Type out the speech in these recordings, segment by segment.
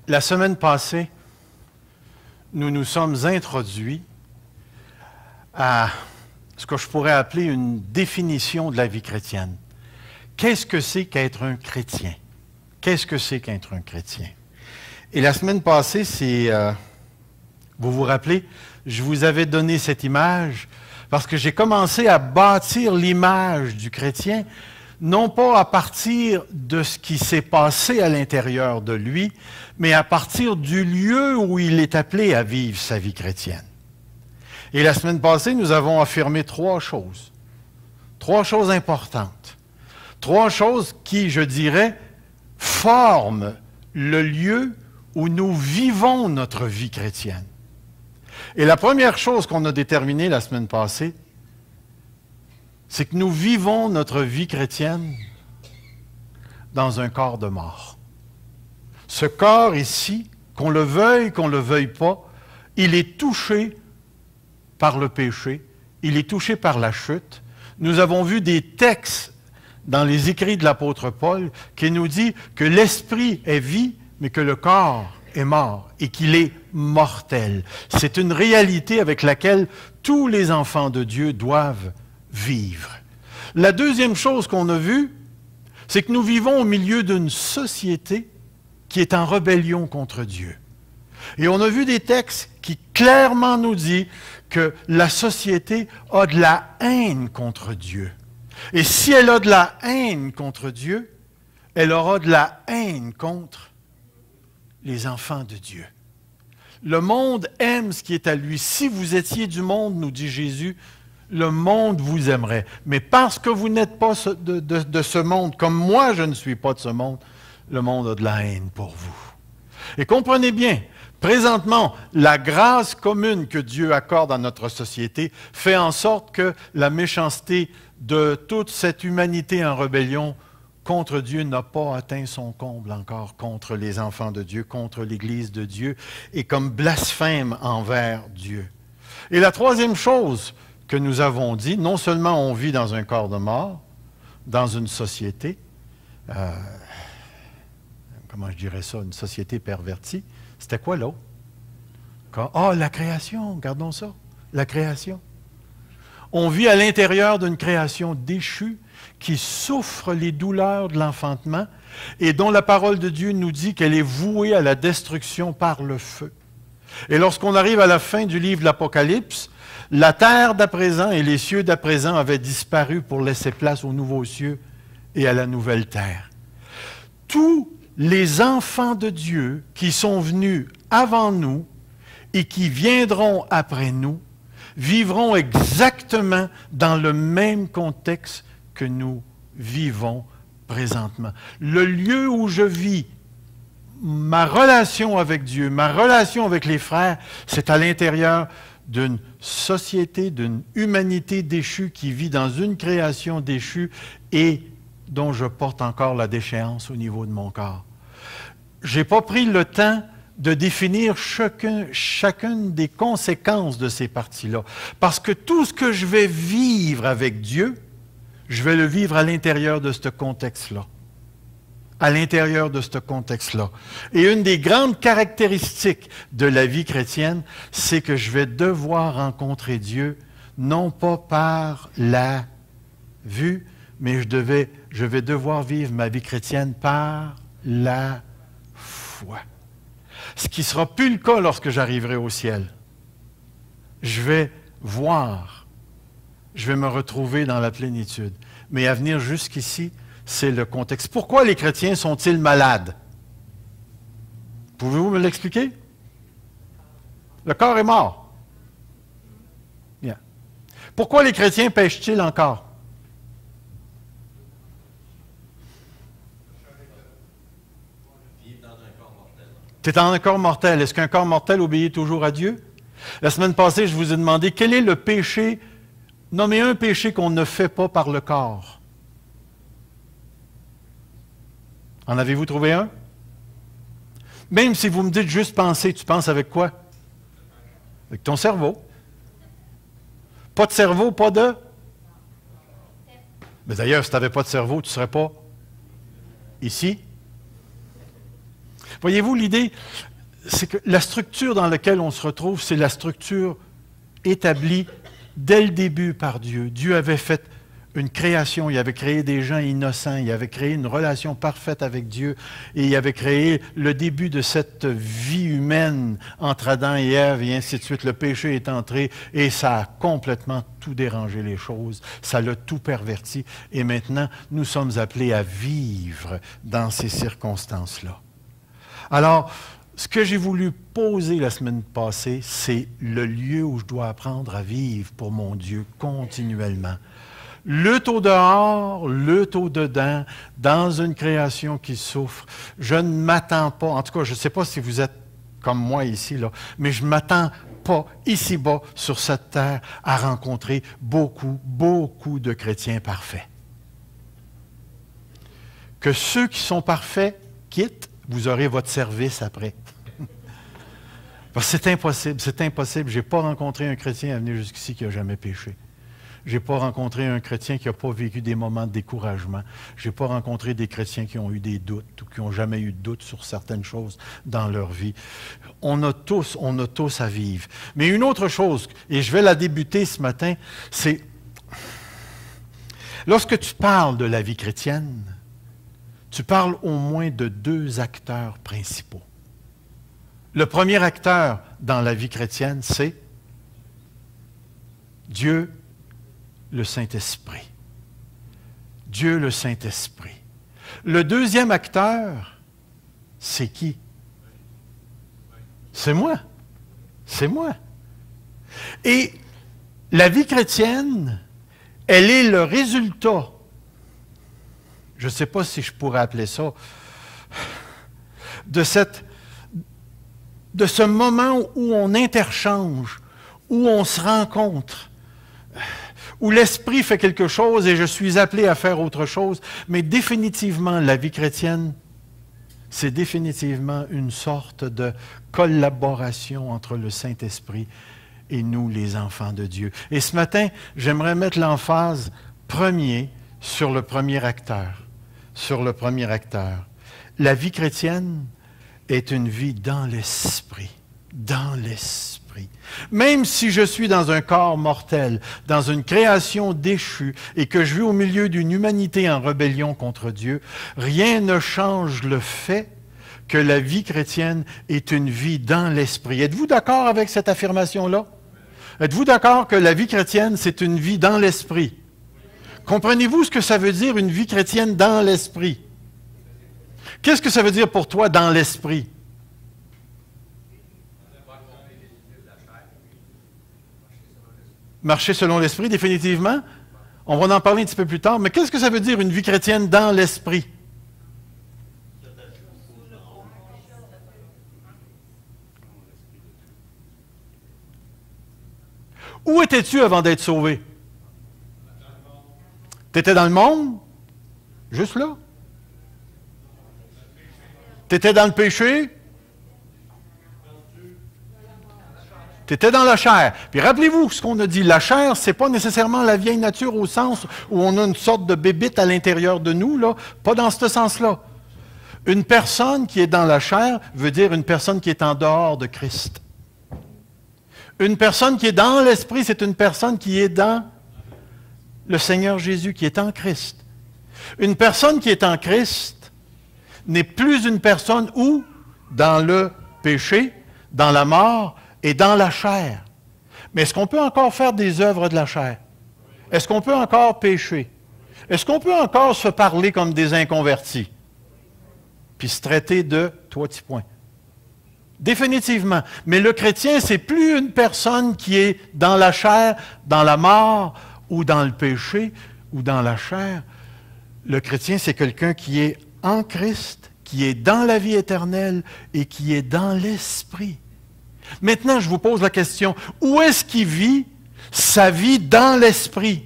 La semaine passée, nous nous sommes introduits à ce que je pourrais appeler une définition de la vie chrétienne. Qu'est-ce que c'est qu'être un chrétien? Qu'est-ce que c'est qu'être un chrétien? Et la semaine passée, vous vous rappelez, je vous avais donné cette image parce que j'ai commencé à bâtir l'image du chrétien, non pas à partir de ce qui s'est passé à l'intérieur de lui, mais à partir du lieu où il est appelé à vivre sa vie chrétienne. Et la semaine passée, nous avons affirmé trois choses importantes. Trois choses qui, je dirais, forment le lieu où nous vivons notre vie chrétienne. Et la première chose qu'on a déterminée la semaine passée, c'est que nous vivons notre vie chrétienne dans un corps de mort. Ce corps ici, qu'on le veuille pas, il est touché par le péché, il est touché par la chute. Nous avons vu des textes dans les écrits de l'apôtre Paul qui nous dit que l'esprit est vie, mais que le corps est mort et qu'il est mortel. C'est une réalité avec laquelle tous les enfants de Dieu doivent vivre. La deuxième chose qu'on a vue, c'est que nous vivons au milieu d'une société qui est en rébellion contre Dieu. Et on a vu des textes qui clairement nous disent que la société a de la haine contre Dieu. Et si elle a de la haine contre Dieu, elle aura de la haine contre les enfants de Dieu. Le monde aime ce qui est à lui. Si vous étiez du monde, nous dit Jésus, le monde vous aimerait. Mais parce que vous n'êtes pas de ce monde, comme moi je ne suis pas de ce monde, le monde a de la haine pour vous. Et comprenez bien, présentement, la grâce commune que Dieu accorde à notre société fait en sorte que la méchanceté de toute cette humanité en rébellion contre Dieu n'a pas atteint son comble encore contre les enfants de Dieu, contre l'Église de Dieu, et comme blasphème envers Dieu. Et la troisième chose que nous avons dit, non seulement on vit dans un corps de mort, dans une société, comment je dirais ça, une société pervertie, c'était quoi l'autre? La création, regardons ça, la création. On vit à l'intérieur d'une création déchue qui souffre les douleurs de l'enfantement et dont la parole de Dieu nous dit qu'elle est vouée à la destruction par le feu. Et lorsqu'on arrive à la fin du livre de l'Apocalypse, la terre d'à présent et les cieux d'à présent avaient disparu pour laisser place aux nouveaux cieux et à la nouvelle terre. Tous les enfants de Dieu qui sont venus avant nous et qui viendront après nous vivront exactement dans le même contexte que nous vivons présentement. Le lieu où je vis ma relation avec Dieu, ma relation avec les frères, c'est à l'intérieur d'une société, d'une humanité déchue qui vit dans une création déchue et dont je porte encore la déchéance au niveau de mon corps. Je n'ai pas pris le temps de définir chacune des conséquences de ces parties-là. Parce que tout ce que je vais vivre avec Dieu, je vais le vivre à l'intérieur de ce contexte-là. À l'intérieur de ce contexte-là. Et une des grandes caractéristiques de la vie chrétienne, c'est que je vais devoir rencontrer Dieu, non pas par la vue, mais je vais devoir vivre ma vie chrétienne par la foi. Ce qui ne sera plus le cas lorsque j'arriverai au ciel. Je vais voir, je vais me retrouver dans la plénitude. Mais à venir jusqu'ici, c'est le contexte. Pourquoi les chrétiens sont-ils malades? Pouvez-vous me l'expliquer? Le corps est mort. Bien. Pourquoi les chrétiens pêchent-ils encore? Tu es dans un corps mortel. Est-ce qu'un corps mortel obéit toujours à Dieu? La semaine passée, je vous ai demandé quel est le péché. Nommez un péché qu'on ne fait pas par le corps. En avez-vous trouvé un? Même si vous me dites juste penser, tu penses avec quoi? Avec ton cerveau. Pas de cerveau, pas de? Mais d'ailleurs, si tu n'avais pas de cerveau, tu ne serais pas ici. Voyez-vous, l'idée, c'est que la structure dans laquelle on se retrouve, c'est la structure établie dès le début par Dieu. Dieu avait fait une création, il avait créé des gens innocents, il avait créé une relation parfaite avec Dieu et il avait créé le début de cette vie humaine entre Adam et Ève et ainsi de suite. Le péché est entré et ça a complètement tout dérangé les choses, ça l'a tout perverti et maintenant nous sommes appelés à vivre dans ces circonstances-là. Alors, ce que j'ai voulu poser la semaine passée, c'est le lieu où je dois apprendre à vivre pour mon Dieu continuellement. Lutte au dehors, lutte au dedans, dans une création qui souffre. Je ne m'attends pas, en tout cas, je ne sais pas si vous êtes comme moi ici, là, mais je ne m'attends pas ici-bas, sur cette terre, à rencontrer beaucoup, beaucoup de chrétiens parfaits. Que ceux qui sont parfaits quittent, vous aurez votre service après. Parce que c'est impossible, c'est impossible. Je n'ai pas rencontré un chrétien à venir jusqu'ici qui n'a jamais péché. Je n'ai pas rencontré un chrétien qui n'a pas vécu des moments de découragement. Je n'ai pas rencontré des chrétiens qui ont eu des doutes ou qui n'ont jamais eu de doute sur certaines choses dans leur vie. On a tous à vivre. Mais une autre chose, et je vais la débuter ce matin, c'est lorsque tu parles de la vie chrétienne, tu parles au moins de deux acteurs principaux. Le premier acteur dans la vie chrétienne, c'est Dieu, le Saint-Esprit. Dieu, le Saint-Esprit. Le deuxième acteur, c'est qui? C'est moi. C'est moi. Et la vie chrétienne, elle est le résultat, je ne sais pas si je pourrais appeler ça, de ce moment où on interchange, où on se rencontre, où l'Esprit fait quelque chose et je suis appelé à faire autre chose. Mais définitivement, la vie chrétienne, c'est définitivement une sorte de collaboration entre le Saint-Esprit et nous, les enfants de Dieu. Et ce matin, j'aimerais mettre l'emphase premier sur le premier acteur. Sur le premier acteur. La vie chrétienne est une vie dans l'Esprit. Dans l'Esprit. Même si je suis dans un corps mortel, dans une création déchue, et que je vis au milieu d'une humanité en rébellion contre Dieu, rien ne change le fait que la vie chrétienne est une vie dans l'Esprit. Êtes-vous d'accord avec cette affirmation-là? Êtes-vous d'accord que la vie chrétienne, c'est une vie dans l'Esprit? Comprenez-vous ce que ça veut dire, une vie chrétienne dans l'Esprit? Qu'est-ce que ça veut dire pour toi, dans l'Esprit? Marcher selon l'Esprit, définitivement. On va en parler un petit peu plus tard. Mais qu'est-ce que ça veut dire, une vie chrétienne dans l'Esprit? Où étais-tu avant d'être sauvé? Tu étais dans le monde? Juste là? Tu étais dans le péché? Tu étais dans la chair. Puis rappelez-vous ce qu'on a dit. La chair, ce n'est pas nécessairement la vieille nature au sens où on a une sorte de bébite à l'intérieur de nous, là. Pas dans ce sens-là. Une personne qui est dans la chair veut dire une personne qui est en dehors de Christ. Une personne qui est dans l'Esprit, c'est une personne qui est dans le Seigneur Jésus, qui est en Christ. Une personne qui est en Christ n'est plus une personne où? Dans le péché, dans la mort et dans la chair. Mais est-ce qu'on peut encore faire des œuvres de la chair? Est-ce qu'on peut encore pécher? Est-ce qu'on peut encore se parler comme des inconvertis? Puis se traiter de « toi, petit point ». Définitivement. Mais le chrétien, c'est plus une personne qui est dans la chair, dans la mort, ou dans le péché, ou dans la chair. Le chrétien, c'est quelqu'un qui est en Christ, qui est dans la vie éternelle et qui est dans l'Esprit. Maintenant, je vous pose la question, où est-ce qu'il vit sa vie dans l'Esprit?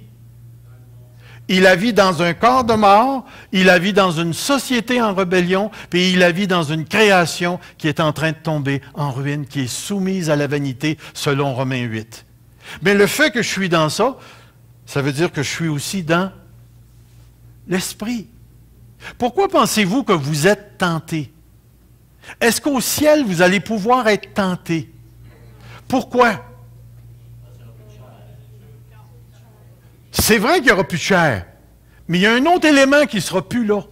Il la vit dans un corps de mort, il la vit dans une société en rébellion, puis il la vit dans une création qui est en train de tomber en ruine, qui est soumise à la vanité, selon Romains 8. Mais le fait que je suis dans ça, ça veut dire que je suis aussi dans l'Esprit. Pourquoi pensez-vous que vous êtes tenté? Est-ce qu'au ciel, vous allez pouvoir être tenté? Pourquoi? C'est vrai qu'il n'y aura plus de chair, mais il y a un autre élément qui ne sera plus là.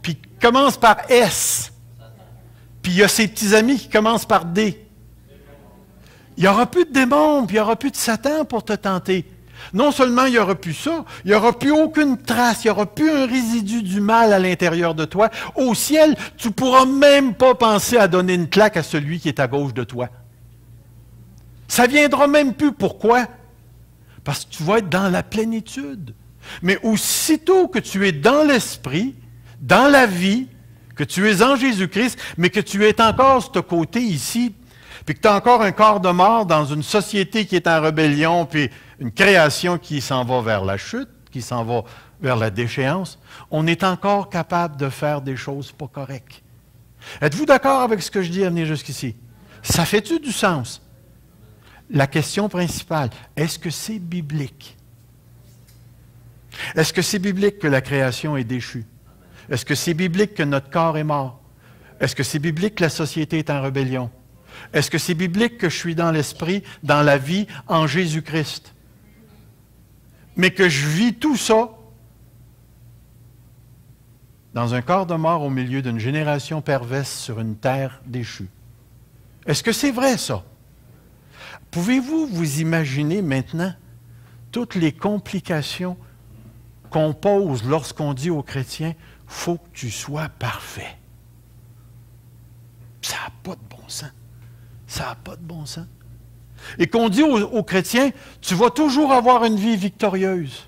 Puis il commence par S. Puis il y a ses petits amis qui commencent par D. Il n'y aura plus de démons, puis il n'y aura plus de Satan pour te tenter. Non seulement il n'y aura plus ça, il n'y aura plus aucune trace, il n'y aura plus un résidu du mal à l'intérieur de toi. Au ciel, tu ne pourras même pas penser à donner une claque à celui qui est à gauche de toi. Ça ne viendra même plus. Pourquoi? Parce que tu vas être dans la plénitude. Mais aussitôt que tu es dans l'esprit, dans la vie, que tu es en Jésus-Christ, mais que tu es encore sur ce côté ici, puis que tu as encore un corps de mort dans une société qui est en rébellion, puis une création qui s'en va vers la chute, qui s'en va vers la déchéance, on est encore capable de faire des choses pas correctes. Êtes-vous d'accord avec ce que je dis à venir jusqu'ici? Ça fait-tu du sens? La question principale, est-ce que c'est biblique? Est-ce que c'est biblique que la création est déchue? Est-ce que c'est biblique que notre corps est mort? Est-ce que c'est biblique que la société est en rébellion? Est-ce que c'est biblique que je suis dans l'esprit, dans la vie, en Jésus-Christ? Mais que je vis tout ça dans un corps de mort au milieu d'une génération perverse sur une terre déchue. Est-ce que c'est vrai, ça? Pouvez-vous vous imaginer maintenant toutes les complications qu'on pose lorsqu'on dit aux chrétiens « faut que tu sois parfait ». Ça n'a pas de bon sens. Ça n'a pas de bon sens. Et qu'on dit aux chrétiens « tu vas toujours avoir une vie victorieuse ».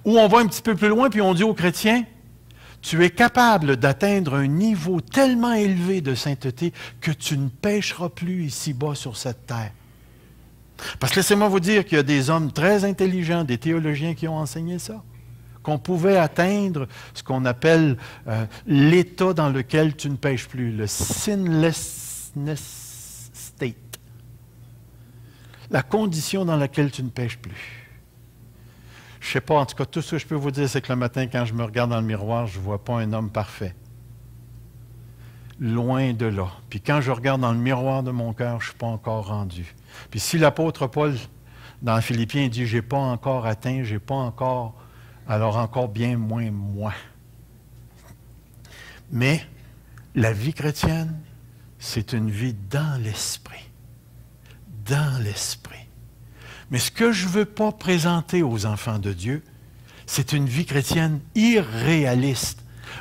Ou on va un petit peu plus loin, puis on dit aux chrétiens « tu es capable d'atteindre un niveau tellement élevé de sainteté que tu ne pécheras plus ici-bas sur cette terre ». Parce que laissez-moi vous dire qu'il y a des hommes très intelligents, des théologiens qui ont enseigné ça, qu'on pouvait atteindre ce qu'on appelle l'état dans lequel tu ne pêches plus, le sinlessness state, la condition dans laquelle tu ne pêches plus. Je ne sais pas, en tout cas, tout ce que je peux vous dire, c'est que le matin, quand je me regarde dans le miroir, je ne vois pas un homme parfait. Loin de là. Puis quand je regarde dans le miroir de mon cœur, je ne suis pas encore rendu. Puis si l'apôtre Paul, dans Philippiens, dit « j'ai pas encore atteint, j'ai pas encore », alors encore bien moins moi. Mais la vie chrétienne, c'est une vie dans l'esprit. Dans l'esprit. Mais ce que je ne veux pas présenter aux enfants de Dieu, c'est une vie chrétienne irréaliste.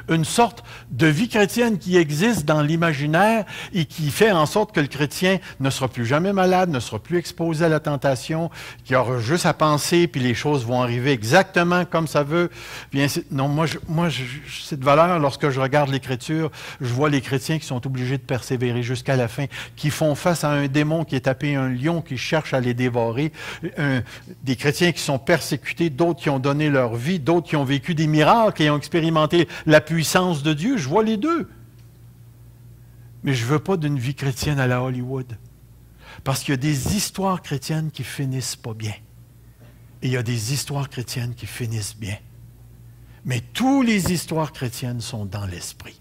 Une sorte de vie chrétienne qui existe dans l'imaginaire et qui fait en sorte que le chrétien ne sera plus jamais malade, ne sera plus exposé à la tentation, qui aura juste à penser, puis les choses vont arriver exactement comme ça veut. Bien, non, moi, c'est de valeur, lorsque je regarde l'Écriture, je vois les chrétiens qui sont obligés de persévérer jusqu'à la fin, qui font face à un démon qui est tapé un lion, qui cherche à les dévorer, des chrétiens qui sont persécutés, d'autres qui ont donné leur vie, d'autres qui ont vécu des miracles, qui ont expérimenté la puissance de Dieu, je vois les deux. Mais je ne veux pas d'une vie chrétienne à la Hollywood. Parce qu'il y a des histoires chrétiennes qui finissent pas bien. Et il y a des histoires chrétiennes qui finissent bien. Mais toutes les histoires chrétiennes sont dans l'esprit.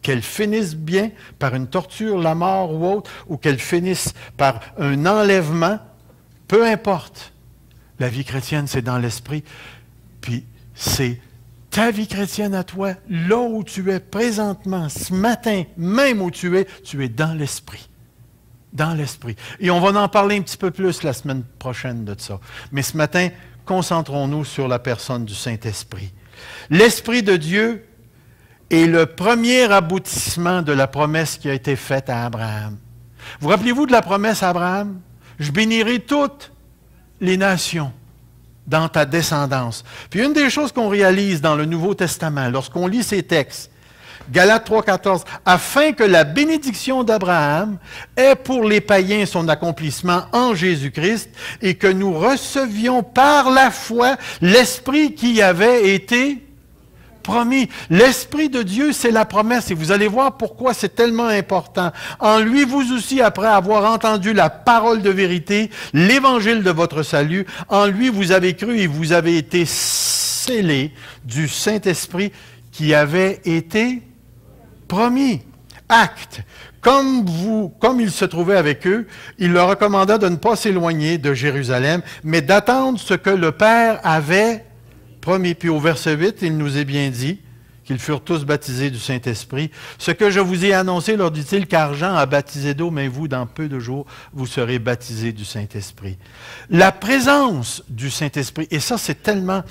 Qu'elles finissent bien par une torture, la mort ou autre, ou qu'elles finissent par un enlèvement, peu importe. La vie chrétienne, c'est dans l'esprit. Puis c'est ta vie chrétienne à toi, là où tu es présentement, ce matin, même où tu es dans l'esprit. Dans l'esprit. Et on va en parler un petit peu plus la semaine prochaine de ça. Mais ce matin, concentrons-nous sur la personne du Saint-Esprit. L'Esprit de Dieu est le premier aboutissement de la promesse qui a été faite à Abraham. Vous rappelez-vous de la promesse à Abraham? Je bénirai toutes les nations dans ta descendance. Puis une des choses qu'on réalise dans le Nouveau Testament, lorsqu'on lit ces textes, Galates 3,14, afin que la bénédiction d'Abraham ait pour les païens son accomplissement en Jésus-Christ et que nous recevions par la foi l'Esprit qui avait été promis. L'Esprit de Dieu, c'est la promesse. Et vous allez voir pourquoi c'est tellement important. En lui, vous aussi, après avoir entendu la parole de vérité, l'évangile de votre salut, en lui, vous avez cru et vous avez été scellés du Saint-Esprit qui avait été promis. Acte. Comme il se trouvait avec eux, il leur recommanda de ne pas s'éloigner de Jérusalem, mais d'attendre ce que le Père avait promis. Puis au verset 8, il nous est bien dit qu'ils furent tous baptisés du Saint-Esprit. Ce que je vous ai annoncé, leur dit-il, car Jean a baptisé d'eau, mais vous, dans peu de jours, vous serez baptisés du Saint-Esprit. La présence du Saint-Esprit, et ça c'est tellement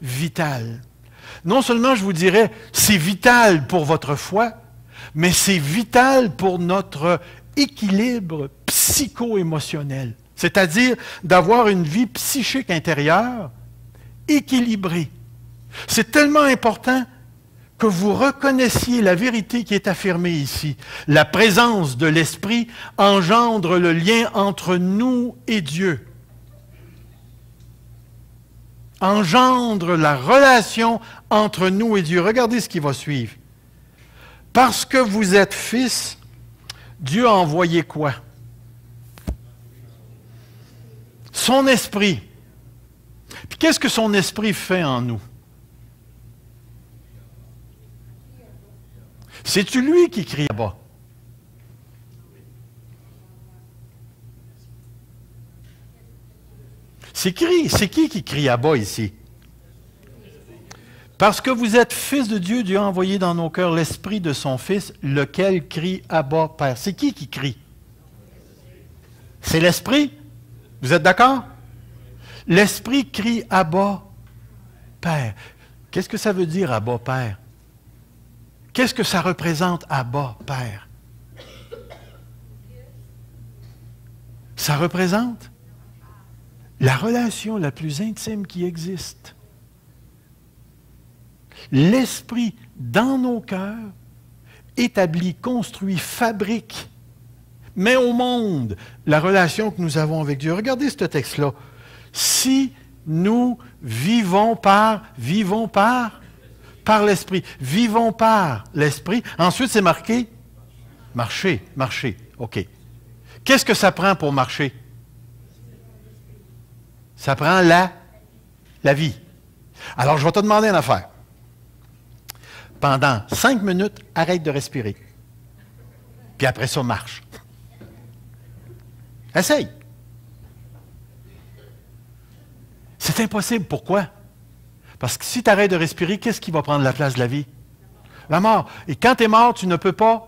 vital. Non seulement, je vous dirais, c'est vital pour votre foi, mais c'est vital pour notre équilibre psycho-émotionnel. C'est-à-dire d'avoir une vie psychique intérieure équilibrée. C'est tellement important que vous reconnaissiez la vérité qui est affirmée ici. La présence de l'Esprit engendre le lien entre nous et Dieu. Engendre la relation entre nous et Dieu. Regardez ce qui va suivre. Parce que vous êtes fils, Dieu a envoyé quoi? Son esprit. Puis qu'est-ce que son esprit fait en nous? C'est-tu lui qui crie là-bas? C'est qui crie là-bas ici? Parce que vous êtes fils de Dieu, Dieu a envoyé dans nos cœurs l'esprit de son Fils, lequel crie Abba, Père. C'est qui crie? C'est l'esprit? Vous êtes d'accord? L'esprit crie Abba, Père. Qu'est-ce que ça veut dire Abba, Père? Qu'est-ce que ça représente Abba, Père? Ça représente la relation la plus intime qui existe. L'Esprit dans nos cœurs établit, construit, fabrique, met au monde la relation que nous avons avec Dieu. Regardez ce texte-là. Si nous vivons par l'Esprit. Vivons par l'Esprit. Ensuite, c'est marqué marcher. OK. Qu'est-ce que ça prend pour marcher? Ça prend la vie. Alors, je vais te demander une affaire. Pendant 5 minutes, arrête de respirer. Puis après ça, marche. Essaye. C'est impossible. Pourquoi? Parce que si tu arrêtes de respirer, qu'est-ce qui va prendre la place de la vie? La mort. Et quand tu es mort, tu ne peux pas.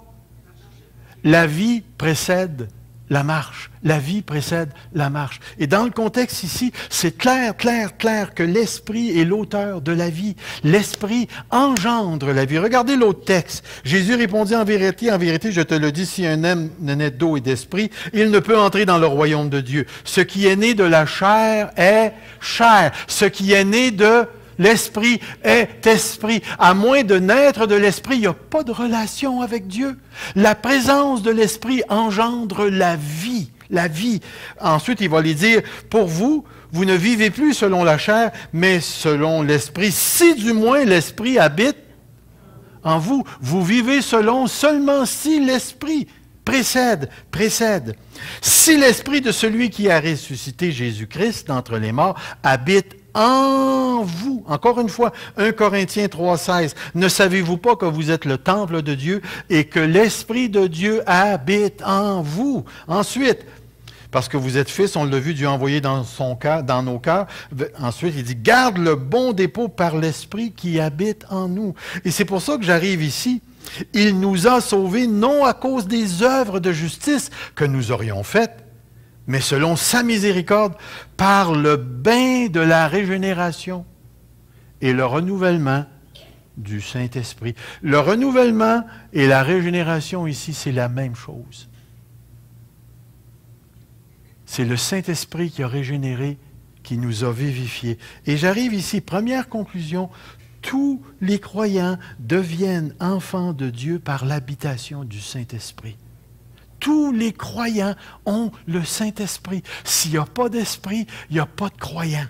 La vie précède la marche. La vie précède la marche. Et dans le contexte ici, c'est clair que l'Esprit est l'auteur de la vie. L'Esprit engendre la vie. Regardez l'autre texte. Jésus répondit en vérité, je te le dis, si un homme ne naît d'eau et d'esprit, il ne peut entrer dans le royaume de Dieu. Ce qui est né de la chair est chair. Ce qui est né de l'Esprit est esprit. À moins de naître de l'Esprit, il n'y a pas de relation avec Dieu. La présence de l'Esprit engendre la vie. La vie. Ensuite, il va lui dire, pour vous, vous ne vivez plus selon la chair, mais selon l'Esprit. Si du moins l'Esprit habite en vous, vous vivez seulement si l'Esprit précède. Si l'Esprit de celui qui a ressuscité Jésus-Christ d'entre les morts habite en vous. Encore une fois, 1 Corinthiens 3,16. Ne savez-vous pas que vous êtes le temple de Dieu et que l'Esprit de Dieu habite en vous? Ensuite, parce que vous êtes fils, on l'a vu, Dieu a envoyé dans nos cœurs. Ensuite, il dit, garde le bon dépôt par l'Esprit qui habite en nous. Et c'est pour ça que j'arrive ici. Il nous a sauvés non à cause des œuvres de justice que nous aurions faites, mais selon sa miséricorde, par le bain de la régénération et le renouvellement du Saint-Esprit. Le renouvellement et la régénération ici, c'est la même chose. C'est le Saint-Esprit qui a régénéré, qui nous a vivifiés. Et j'arrive ici, première conclusion, tous les croyants deviennent enfants de Dieu par l'habitation du Saint-Esprit. Tous les croyants ont le Saint-Esprit. S'il n'y a pas d'esprit, il n'y a pas de croyants.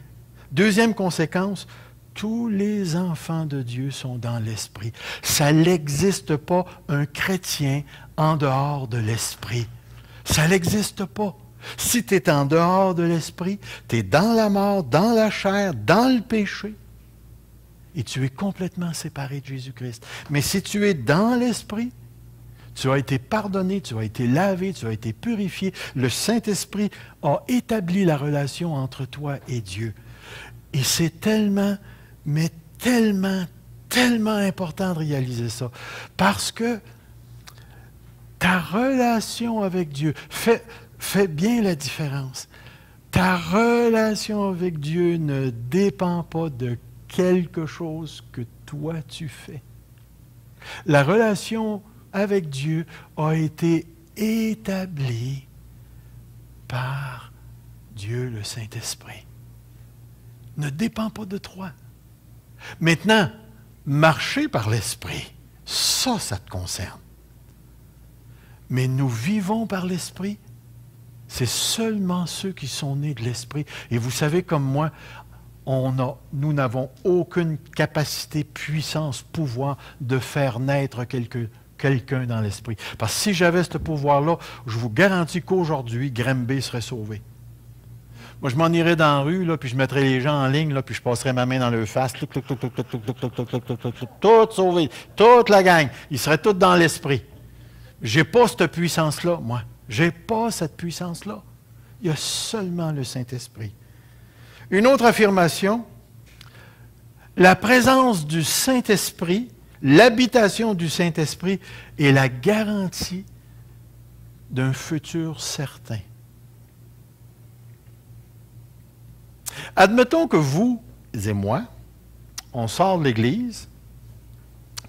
Deuxième conséquence, tous les enfants de Dieu sont dans l'esprit. Ça n'existe pas un chrétien en dehors de l'esprit. Ça n'existe pas. Si tu es en dehors de l'esprit, tu es dans la mort, dans la chair, dans le péché. et tu es complètement séparé de Jésus-Christ. Mais si tu es dans l'Esprit, tu as été pardonné, tu as été lavé, tu as été purifié. Le Saint-Esprit a établi la relation entre toi et Dieu. Et c'est tellement, mais tellement, tellement important de réaliser ça. Parce que ta relation avec Dieu fait bien la différence. Ta relation avec Dieu ne dépend pas de quelque chose que toi tu fais. La relation avec Dieu a été établie par Dieu le Saint-Esprit. Ne dépend pas de toi. Maintenant, marcher par l'Esprit, ça te concerne. Mais nous vivons par l'Esprit. C'est seulement ceux qui sont nés de l'Esprit. Et vous savez comme moi, nous n'avons aucune capacité, puissance, pouvoir de faire naître quelqu'un dans l'Esprit. Parce que si j'avais ce pouvoir-là, je vous garantis qu'aujourd'hui, Granby serait sauvé. Moi, je m'en irais dans la rue, là, puis je mettrais les gens en ligne, là, puis je passerais ma main dans leur face, tout sauvé, toute la gang. Ils seraient tous dans l'Esprit. Je n'ai pas cette puissance-là, moi. Je n'ai pas cette puissance-là. Il y a seulement le Saint-Esprit. Une autre affirmation, la présence du Saint-Esprit, l'habitation du Saint-Esprit est la garantie d'un futur certain. Admettons que vous et moi, on sort de l'église,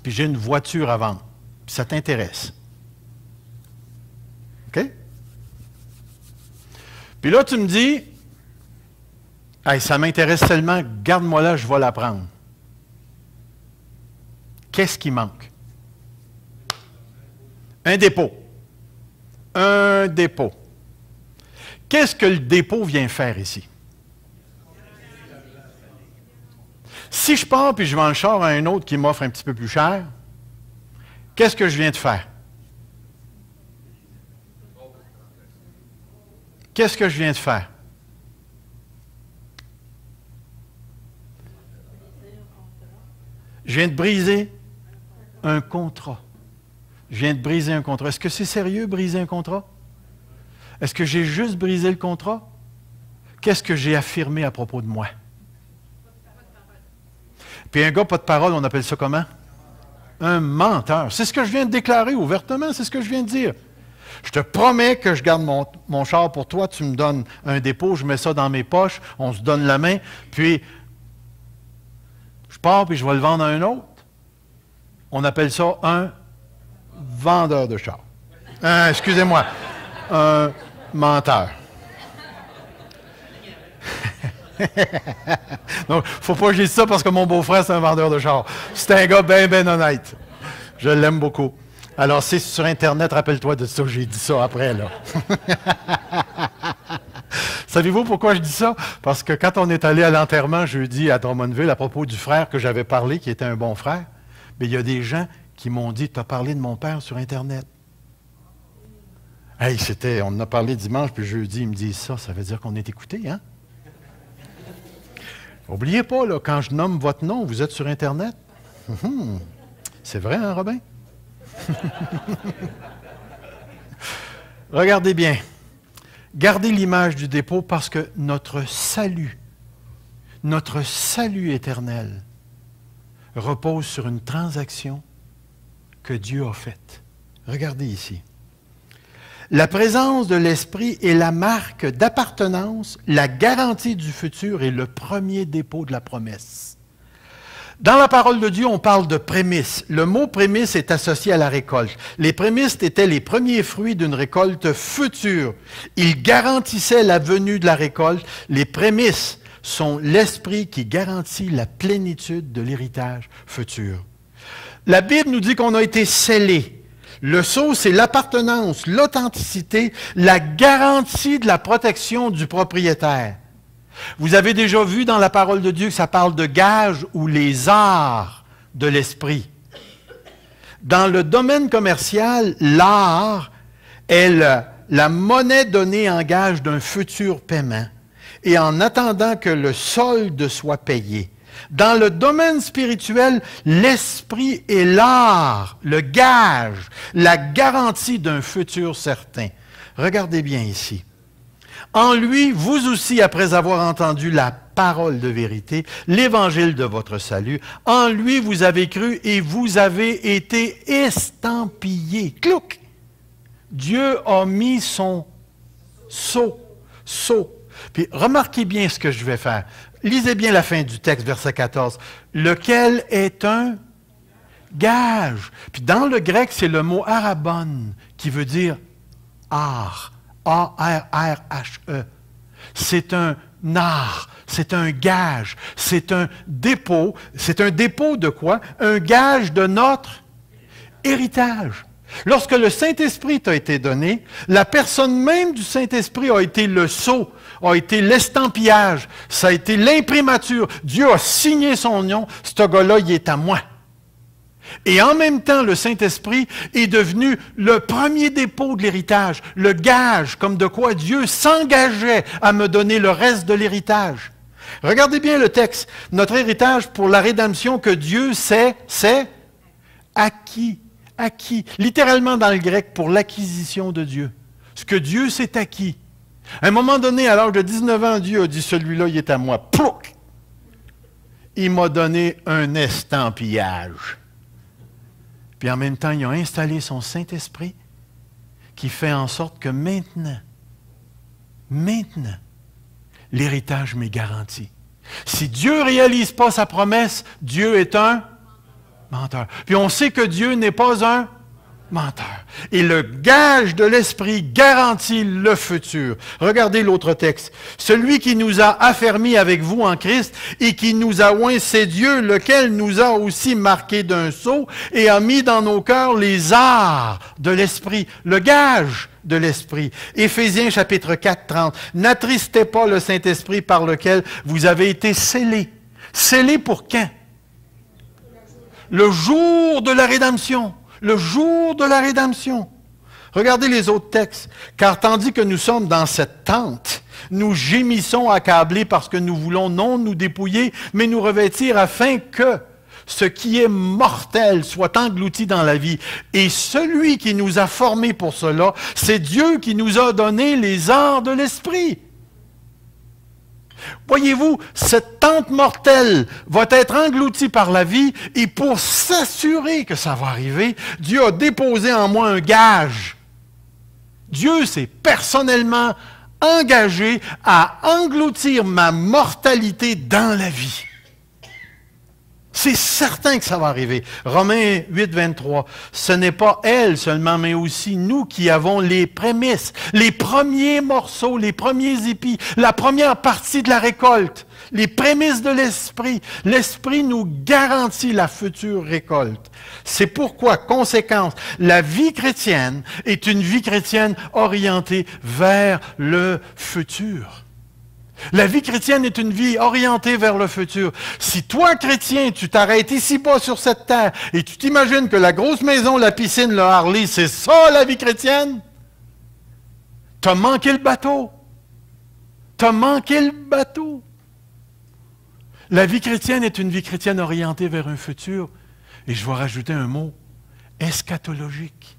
puis j'ai une voiture à vendre, puis ça t'intéresse. OK? Puis là, tu me dis, hey, ça m'intéresse tellement, garde-moi là, je vais la prendre. Qu'est-ce qui manque? Un dépôt. Un dépôt. Qu'est-ce que le dépôt vient faire ici? Si je pars puis je vends le char à un autre qui m'offre un petit peu plus cher, qu'est-ce que je viens de faire? Qu'est-ce que je viens de faire? Je viens de briser un contrat. Je viens de briser un contrat. Est-ce que c'est sérieux, briser un contrat? Est-ce que j'ai juste brisé le contrat? Qu'est-ce que j'ai affirmé à propos de moi? Puis un gars, pas de parole, on appelle ça comment? Un menteur. C'est ce que je viens de déclarer ouvertement, c'est ce que je viens de dire. Je te promets que je garde mon char pour toi, tu me donnes un dépôt, je mets ça dans mes poches, on se donne la main, puis je pars puis je vais le vendre à un autre. On appelle ça un vendeur de char. Excusez-moi, un menteur. Donc, il ne faut pas que je dise ça parce que mon beau-frère, c'est un vendeur de char. C'est un gars bien honnête. Je l'aime beaucoup. Alors, c'est sur Internet, rappelle-toi de ça, j'ai dit ça après, là. Savez-vous pourquoi je dis ça? Parce que quand on est allé à l'enterrement jeudi à Drummondville, à propos du frère que j'avais parlé, qui était un bon frère, bien, il y a des gens qui m'ont dit, tu as parlé de mon père sur Internet. Hey, on en a parlé dimanche, puis jeudi, ils me disent ça. Ça veut dire qu'on est écouté, hein? N'oubliez pas, là, quand je nomme votre nom, vous êtes sur Internet. C'est vrai, hein, Robin? Regardez bien. Gardez l'image du dépôt parce que notre salut éternel repose sur une transaction que Dieu a faite. Regardez ici. La présence de l'Esprit est la marque d'appartenance, la garantie du futur et le premier dépôt de la promesse. Dans la parole de Dieu, on parle de prémices. Le mot prémisse est associé à la récolte. Les prémices étaient les premiers fruits d'une récolte future. Ils garantissaient la venue de la récolte. Les prémices sont l'esprit qui garantit la plénitude de l'héritage futur. La Bible nous dit qu'on a été scellés. Le sceau, c'est l'appartenance, l'authenticité, la garantie de la protection du propriétaire. Vous avez déjà vu dans la parole de Dieu que ça parle de gages ou les arts de l'esprit. Dans le domaine commercial, l'art est la monnaie donnée en gage d'un futur paiement et en attendant que le solde soit payé. Dans le domaine spirituel, l'esprit est l'art, le gage, la garantie d'un futur certain. Regardez bien ici. En lui, vous aussi, après avoir entendu la parole de vérité, l'évangile de votre salut, en lui vous avez cru et vous avez été estampillés. Clouc! Dieu a mis son sceau. Puis remarquez bien ce que je vais faire. Lisez bien la fin du texte, verset 14. Lequel est un gage. Puis dans le grec, c'est le mot arabon qui veut dire art. A-R-R-H-E. C'est un art, c'est un gage, c'est un dépôt. C'est un dépôt de quoi? Un gage de notre héritage. Lorsque le Saint-Esprit t'a été donné, la personne même du Saint-Esprit a été le sceau, a été l'estampillage, ça a été l'imprimature. Dieu a signé son nom, ce gars-là, il est à moi. Et en même temps, le Saint-Esprit est devenu le premier dépôt de l'héritage, le gage, comme de quoi Dieu s'engageait à me donner le reste de l'héritage. Regardez bien le texte. Notre héritage pour la rédemption que Dieu s'est acquis. Acquis. Littéralement dans le grec, pour l'acquisition de Dieu. Ce que Dieu s'est acquis. À un moment donné, à l'âge de 19 ans, Dieu a dit, celui-là, il est à moi. Plouc! Il m'a donné un estampillage. Puis en même temps, il a installé son Saint-Esprit qui fait en sorte que maintenant, l'héritage m'est garanti. Si Dieu ne réalise pas sa promesse, Dieu est un menteur. Puis on sait que Dieu n'est pas un menteur. Et le gage de l'Esprit garantit le futur. Regardez l'autre texte. Celui qui nous a affermis avec vous en Christ et qui nous a oints, c'est Dieu, lequel nous a aussi marqués d'un sceau et a mis dans nos cœurs les arts de l'Esprit, le gage de l'Esprit. Éphésiens chapitre 4, 30. N'attristez pas le Saint-Esprit par lequel vous avez été scellés. Scellés pour quand? Le jour de la rédemption. Le jour de la rédemption. Regardez les autres textes. Car tandis que nous sommes dans cette tente, nous gémissons accablés parce que nous voulons non nous dépouiller, mais nous revêtir afin que ce qui est mortel soit englouti dans la vie. Et celui qui nous a formés pour cela, c'est Dieu qui nous a donné les arts de l'Esprit. Voyez-vous, cette tente mortelle va être engloutie par la vie et pour s'assurer que ça va arriver, Dieu a déposé en moi un gage. Dieu s'est personnellement engagé à engloutir ma mortalité dans la vie. C'est certain que ça va arriver. Romains 8, 23. Ce n'est pas elle seulement, mais aussi nous qui avons les prémices, les premiers morceaux, les premiers épis, la première partie de la récolte, les prémices de l'Esprit. L'Esprit nous garantit la future récolte. C'est pourquoi, conséquence, la vie chrétienne est une vie chrétienne orientée vers le futur. La vie chrétienne est une vie orientée vers le futur. Si toi, chrétien, tu t'arrêtes ici-bas sur cette terre et tu t'imagines que la grosse maison, la piscine, le Harley, c'est ça la vie chrétienne, t'as manqué le bateau. T'as manqué le bateau. La vie chrétienne est une vie chrétienne orientée vers un futur. Et je vais rajouter un mot, eschatologique.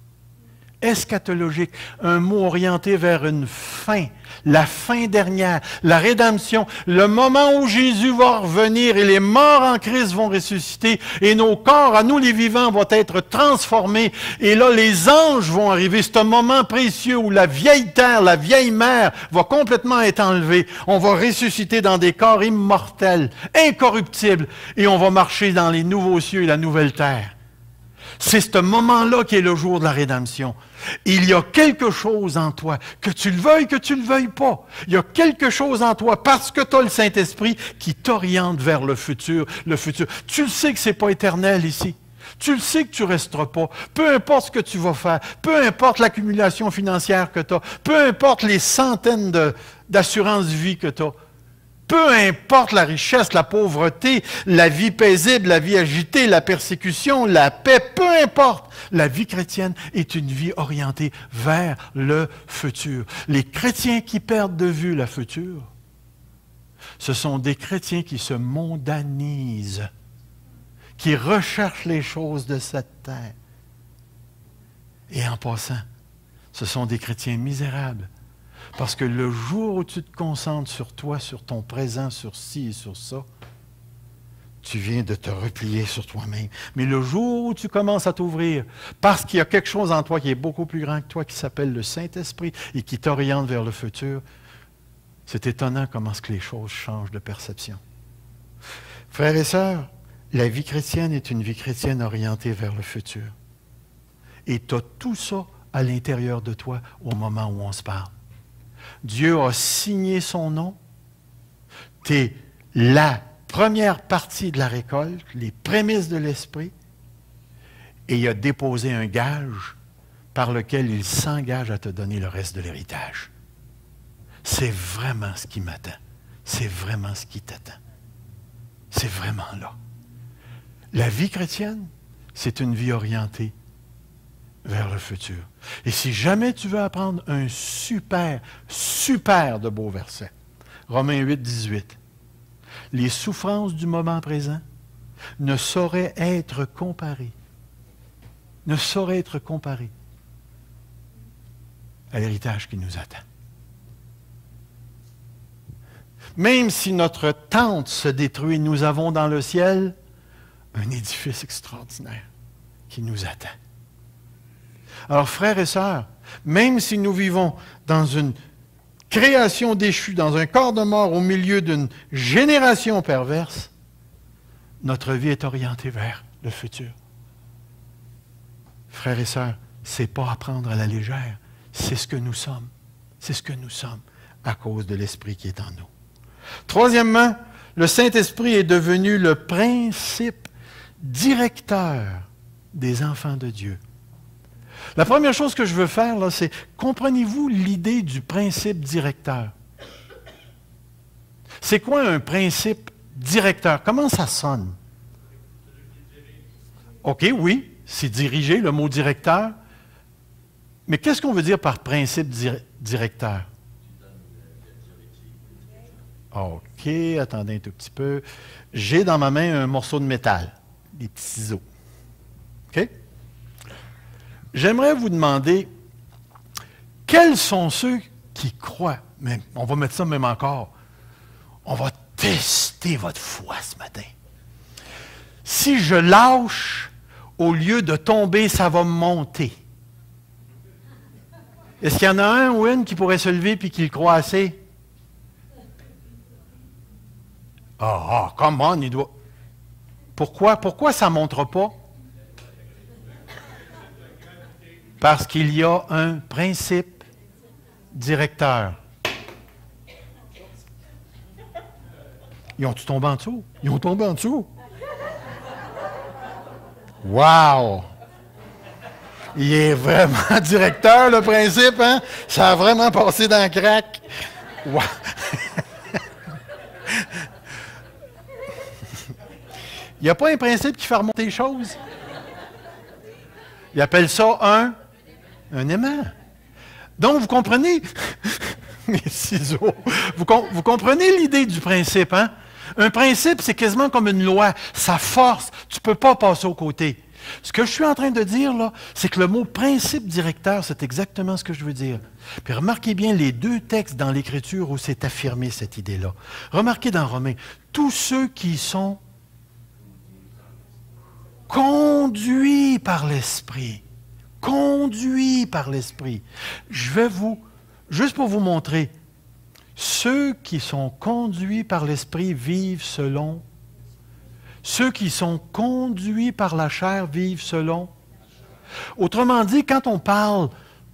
Eschatologique, un mot orienté vers une fin, la fin dernière, la rédemption, le moment où Jésus va revenir et les morts en Christ vont ressusciter et nos corps, à nous les vivants, vont être transformés. Et là, les anges vont arriver. C'est un moment précieux où la vieille terre, la vieille mer va complètement être enlevée. On va ressusciter dans des corps immortels, incorruptibles, et on va marcher dans les nouveaux cieux et la nouvelle terre. C'est ce moment-là qui est le jour de la rédemption. Il y a quelque chose en toi, que tu le veuilles pas. Il y a quelque chose en toi, parce que tu as le Saint-Esprit, qui t'oriente vers le futur. Le futur. Tu le sais que ce n'est pas éternel ici. Tu le sais que tu ne resteras pas. Peu importe ce que tu vas faire, peu importe l'accumulation financière que tu as, peu importe les centaines d'assurances vie que tu as, peu importe la richesse, la pauvreté, la vie paisible, la vie agitée, la persécution, la paix, peu importe. La vie chrétienne est une vie orientée vers le futur. Les chrétiens qui perdent de vue le futur Ce sont des chrétiens qui se mondanisent, qui recherchent les choses de cette terre. Et en passant, ce sont des chrétiens misérables. Parce que le jour où tu te concentres sur toi, sur ton présent, sur ci et sur ça, tu viens de te replier sur toi-même. Mais le jour où tu commences à t'ouvrir, parce qu'il y a quelque chose en toi qui est beaucoup plus grand que toi, qui s'appelle le Saint-Esprit et qui t'oriente vers le futur, c'est étonnant comment les choses changent de perception. Frères et sœurs, la vie chrétienne est une vie chrétienne orientée vers le futur. Et tu as tout ça à l'intérieur de toi au moment où on se parle. Dieu a signé son nom. Tu es la première partie de la récolte, les prémices de l'Esprit, et il a déposé un gage par lequel il s'engage à te donner le reste de l'héritage. C'est vraiment ce qui m'attend. C'est vraiment ce qui t'attend. C'est vraiment là. La vie chrétienne, c'est une vie orientée vers le futur. Et si jamais tu veux apprendre un super de beau verset, Romains 8, 18, les souffrances du moment présent ne sauraient être comparées, à l'héritage qui nous attend. Même si notre tente se détruit, nous avons dans le ciel un édifice extraordinaire qui nous attend. Alors, frères et sœurs, même si nous vivons dans une création déchue, dans un corps de mort au milieu d'une génération perverse, notre vie est orientée vers le futur. Frères et sœurs, ce n'est pas à prendre à la légère, c'est ce que nous sommes. C'est ce que nous sommes à cause de l'Esprit qui est en nous. Troisièmement, le Saint-Esprit est devenu le principe directeur des enfants de Dieu. La première chose que je veux faire, là, c'est, comprenez-vous l'idée du principe directeur? C'est quoi un principe directeur? Comment ça sonne? OK, oui, c'est dirigé, le mot directeur. Mais qu'est-ce qu'on veut dire par principe directeur? OK, attendez un tout petit peu. J'ai dans ma main un morceau de métal, des petits ciseaux. OK? J'aimerais vous demander, quels sont ceux qui croient, mais on va mettre ça même encore, on va tester votre foi ce matin. Si je lâche, au lieu de tomber, ça va monter. Est-ce qu'il y en a un ou une qui pourrait se lever et qui le croit assez? Come on, il doit... Pourquoi ça ne montera pas? Parce qu'il y a un principe directeur. Ils ont-tu tombé en dessous? Ils ont tombé en dessous. Wow! Il est vraiment directeur, le principe, hein? Ça a vraiment passé dans le crack. Wow. Il n'y a pas un principe qui fait remonter les choses. Il appelle ça un aimant. Donc, vous comprenez, mes ciseaux, vous comprenez l'idée du principe, hein? Un principe, c'est quasiment comme une loi. Ça force. Tu ne peux pas passer aux côtés. Ce que je suis en train de dire, là, c'est que le mot principe directeur, c'est exactement ce que je veux dire. Puis remarquez bien les deux textes dans l'Écriture où c'est affirmé cette idée-là. Remarquez dans Romains, tous ceux qui sont conduits par l'Esprit. Conduits par l'Esprit. Je vais juste pour vous montrer, ceux qui sont conduits par l'Esprit vivent selon. Ceux qui sont conduits par la chair vivent selon. Autrement dit, quand on parle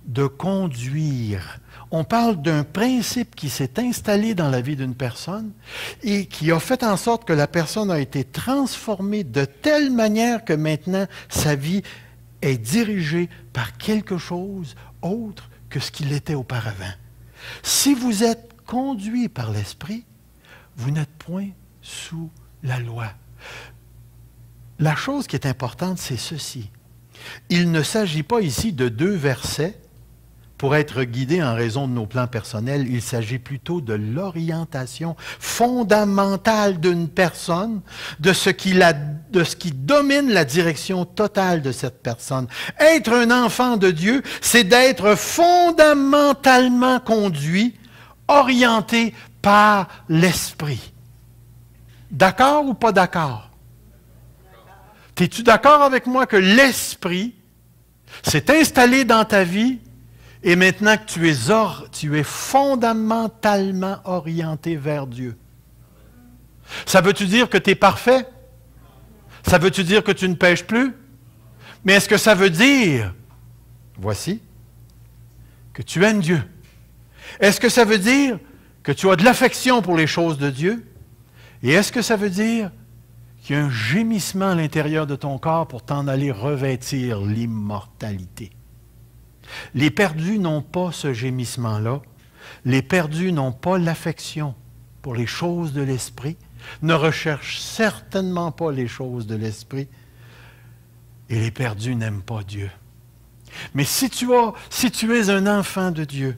de conduire, on parle d'un principe qui s'est installé dans la vie d'une personne et qui a fait en sorte que la personne a été transformée de telle manière que maintenant sa vie est dirigée par quelque chose autre que ce qu'il était auparavant. Si vous êtes conduit par l'Esprit, vous n'êtes point sous la loi. La chose qui est importante, c'est ceci. Il ne s'agit pas ici de deux versets pour être guidé en raison de nos plans personnels. Il s'agit plutôt de l'orientation fondamentale d'une personne, de ce qui domine la direction totale de cette personne. Être un enfant de Dieu, c'est d'être fondamentalement conduit, orienté par l'Esprit. D'accord ou pas d'accord? Es-tu d'accord avec moi que l'Esprit s'est installé dans ta vie et maintenant que tu es fondamentalement orienté vers Dieu? Ça veut-tu dire que tu es parfait? Ça veut-tu dire que tu ne pêches plus? Mais est-ce que ça veut dire, voici, que tu aimes Dieu? Est-ce que ça veut dire que tu as de l'affection pour les choses de Dieu? Et est-ce que ça veut dire qu'il y a un gémissement à l'intérieur de ton corps pour t'en aller revêtir l'immortalité? Les perdus n'ont pas ce gémissement-là. Les perdus n'ont pas l'affection pour les choses de l'esprit, ne recherchent certainement pas les choses de l'esprit, et les perdus n'aiment pas Dieu. Mais si tu es un enfant de Dieu,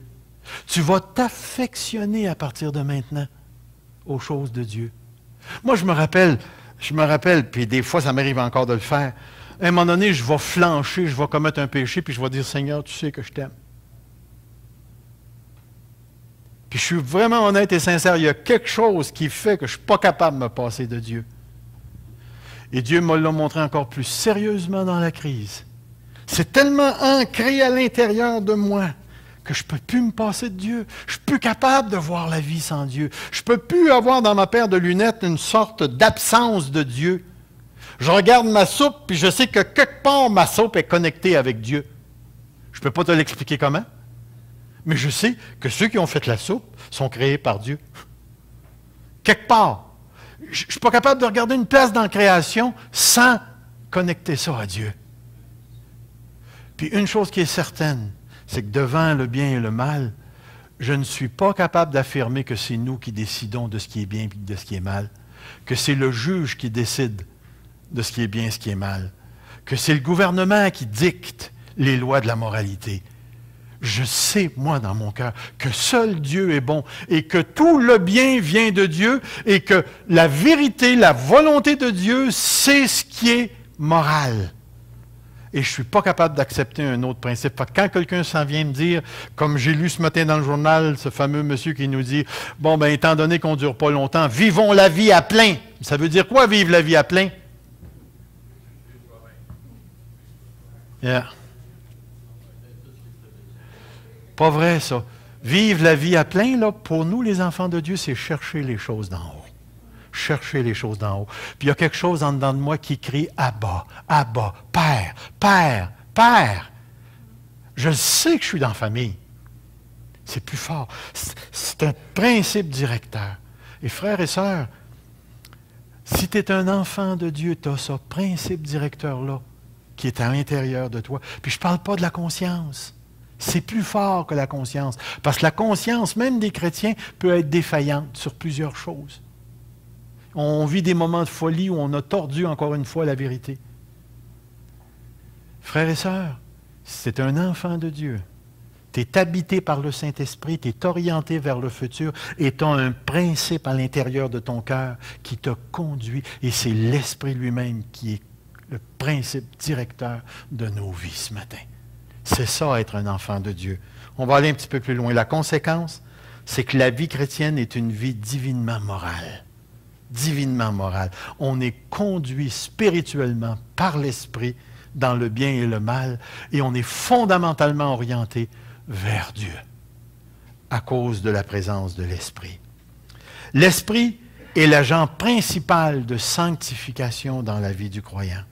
tu vas t'affectionner à partir de maintenant aux choses de Dieu. Moi, je me rappelle, puis des fois, ça m'arrive encore de le faire. À un moment donné, je vais flancher, je vais commettre un péché, puis je vais dire, Seigneur, tu sais que je t'aime. Puis je suis vraiment honnête et sincère, il y a quelque chose qui fait que je ne suis pas capable de me passer de Dieu. Et Dieu me l'a montré encore plus sérieusement dans la crise. C'est tellement ancré à l'intérieur de moi que je ne peux plus me passer de Dieu. Je ne suis plus capable de voir la vie sans Dieu. Je ne peux plus avoir dans ma paire de lunettes une sorte d'absence de Dieu. Je regarde ma soupe, puis je sais que quelque part, ma soupe est connectée avec Dieu. Je ne peux pas te l'expliquer comment, mais je sais que ceux qui ont fait la soupe sont créés par Dieu. Quelque part. Je ne suis pas capable de regarder une place dans la création sans connecter ça à Dieu. Puis une chose qui est certaine, c'est que devant le bien et le mal, je ne suis pas capable d'affirmer que c'est nous qui décidons de ce qui est bien et de ce qui est mal, que c'est le juge qui décide de ce qui est bien et ce qui est mal, que c'est le gouvernement qui dicte les lois de la moralité. Je sais, moi, dans mon cœur, que seul Dieu est bon et que tout le bien vient de Dieu et que la vérité, la volonté de Dieu, c'est ce qui est moral. Et je ne suis pas capable d'accepter un autre principe. Fait que quand quelqu'un s'en vient me dire, comme j'ai lu ce matin dans le journal, ce fameux monsieur qui nous dit, bon, ben étant donné qu'on ne dure pas longtemps, vivons la vie à plein. Ça veut dire quoi, vivre la vie à plein? Yeah. Pas vrai, ça. Vivre la vie à plein, là, pour nous, les enfants de Dieu, c'est chercher les choses d'en haut. Chercher les choses d'en haut. Puis il y a quelque chose en dedans de moi qui crie « Abba, Abba, Père, Père, Père ». Je sais que je suis dans la famille. C'est plus fort. C'est un principe directeur. Et frères et sœurs, si tu es un enfant de Dieu, tu as ce principe directeur-là qui est à l'intérieur de toi. Puis je ne parle pas de la conscience. C'est plus fort que la conscience. Parce que la conscience, même des chrétiens, peut être défaillante sur plusieurs choses. On vit des moments de folie où on a tordu encore une fois la vérité. Frères et sœurs, si tu es un enfant de Dieu, tu es habité par le Saint-Esprit, tu es orienté vers le futur et tu as un principe à l'intérieur de ton cœur qui te conduit et c'est l'Esprit lui-même qui est le principe directeur de nos vies ce matin. C'est ça, être un enfant de Dieu. On va aller un petit peu plus loin. La conséquence, c'est que la vie chrétienne est une vie divinement morale. Divinement morale. On est conduit spirituellement par l'Esprit dans le bien et le mal, et on est fondamentalement orienté vers Dieu à cause de la présence de l'Esprit. L'Esprit est l'agent principal de sanctification dans la vie du croyant.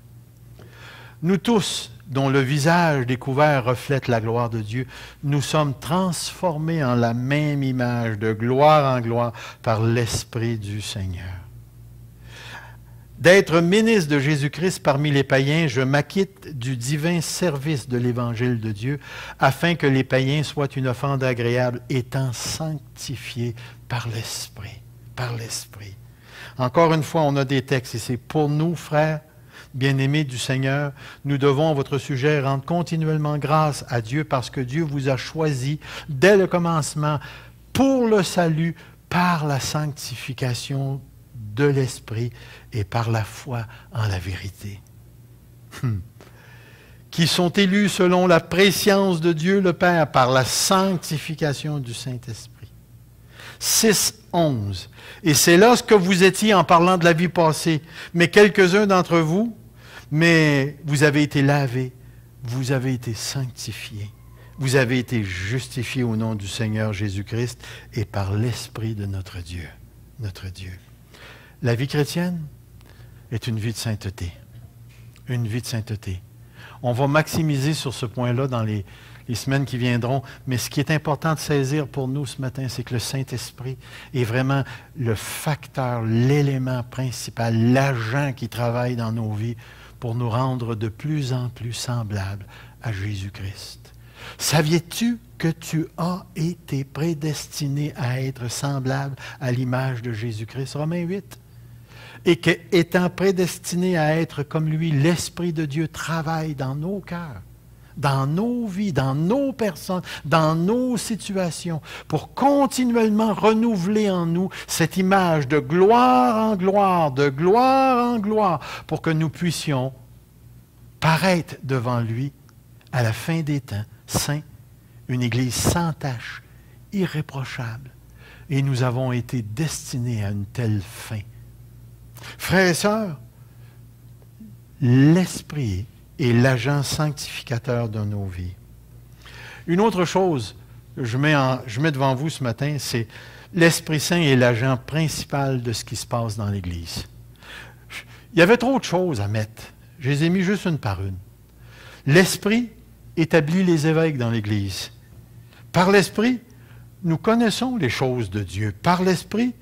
Nous tous, dont le visage découvert reflète la gloire de Dieu, nous sommes transformés en la même image, de gloire en gloire, par l'Esprit du Seigneur. D'être ministre de Jésus-Christ parmi les païens, je m'acquitte du divin service de l'Évangile de Dieu, afin que les païens soient une offrande agréable, étant sanctifiés par l'Esprit. Par l'Esprit. Encore une fois, on a des textes, et c'est pour nous, frères, Bien-aimés du Seigneur, nous devons à votre sujet rendre continuellement grâce à Dieu parce que Dieu vous a choisi dès le commencement pour le salut par la sanctification de l'Esprit et par la foi en la vérité. Qui sont élus selon la préscience de Dieu le Père par la sanctification du Saint-Esprit. 6:11. Et c'est là ce que vous étiez en parlant de la vie passée. Mais quelques-uns d'entre vous, mais vous avez été lavés, vous avez été sanctifiés, vous avez été justifiés au nom du Seigneur Jésus-Christ et par l'Esprit de notre Dieu. Notre Dieu. La vie chrétienne est une vie de sainteté. Une vie de sainteté. On va maximiser sur ce point-là dans les semaines qui viendront, mais ce qui est important de saisir pour nous ce matin, c'est que le Saint-Esprit est vraiment le facteur, l'élément principal, l'agent qui travaille dans nos vies pour nous rendre de plus en plus semblables à Jésus-Christ. Saviez-tu que tu as été prédestiné à être semblable à l'image de Jésus-Christ? Romains 8. Et qu'étant prédestiné à être comme lui, l'Esprit de Dieu travaille dans nos cœurs, dans nos vies, dans nos personnes, dans nos situations, pour continuellement renouveler en nous cette image de gloire en gloire, de gloire en gloire, pour que nous puissions paraître devant lui à la fin des temps, saint, une Église sans tache, irréprochable. Et nous avons été destinés à une telle fin. Frères et sœurs, l'Esprit est l'agent sanctificateur de nos vies. Une autre chose que je mets devant vous ce matin, c'est l'Esprit Saint est l'agent principal de ce qui se passe dans l'Église. Il y avait trop de choses à mettre. Je les ai mis juste une par une. L'Esprit établit les évêques dans l'Église. Par l'Esprit, nous connaissons les choses de Dieu. Par l'Esprit,